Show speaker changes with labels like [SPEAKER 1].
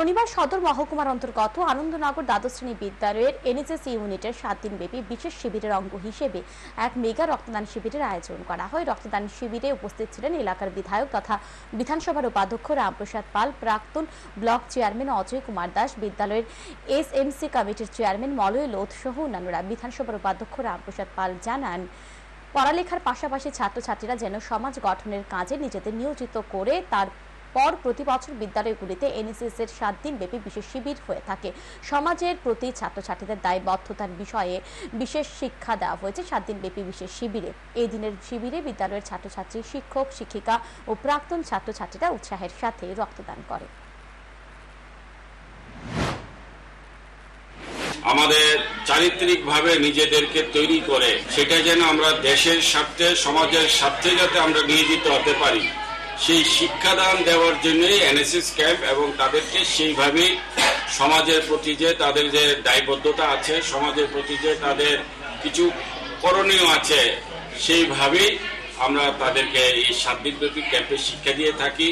[SPEAKER 1] শনিবার সদর মহকুমার অন্তর্গত আনন্দনগর দ্বাদশ শ্রেণী বিদ্যালয়ের এনএসএস ইউনিটের 7 দিনব্যাপী বিশেষ শিবিরের অঙ্গ হিসেবে এক মেগা রক্তদান শিবিরের আয়োজন করা হয়। রক্তদান শিবিরে উপস্থিত ছিলেন এলাকার বিধায়ক তথা বিধানসভার উপাধ্যক্ষ রামপ্রসাদ পাল, প্রাক্তন ব্লক চেয়ারম্যান অজয় কুমার দাস, বিদ্যালয়ের এসএমসি কমিটির চেয়ারম্যান মলয় লোধ সহ অন্যান্যরা। বিধানসভার উপাধ্যক্ষ রামপ্রসাদ পাল জানান, পড়ালেখার পাশাপাশি ছাত্রছাত্রীরা যেন সমাজ গঠনের কাজে নিজেদের নিয়োজিত করে তারপর প্রতি বছর বিদ্যালয়গুলিতে এনএসএস এর 7 দিনব্যাপী বিশেষ শিবির হয়ে থাকে। সমাজের প্রতি ছাত্রছাত্রীদের দায়বদ্ধতার বিষয়ে বিশেষ শিক্ষা দেওয়া হয়েছে 7 দিনব্যাপী বিশেষ শিবিরে। এই দিনের শিবিরে বিদ্যালয়ের ছাত্রছাত্রী, শিক্ষক, শিক্ষিকা ও প্রাক্তন ছাত্রছাত্রীরা উৎসাহের সাথে রক্তদান করে।
[SPEAKER 2] আমাদের চারিত্রিকভাবে নিজেদেরকে তৈরি করে সেটা যেন আমরা দেশের স্বার্থে, সমাজের স্বার্থে যাতে আমরা নিয়োজিত হতে পারি, সেই শিক্ষাদান দেওয়ার জন্যই এনএসএস ক্যাম্প এবং তাদেরকে সেইভাবে সমাজের প্রতি যে তাদের যে দায়বদ্ধতা আছে, সমাজের প্রতি যে তাদের কিছু করণীয় আছে, সেইভাবেই আমরা তাদেরকে এই 7 দিনব্যাপী ক্যাম্পে শিক্ষা দিয়ে থাকি।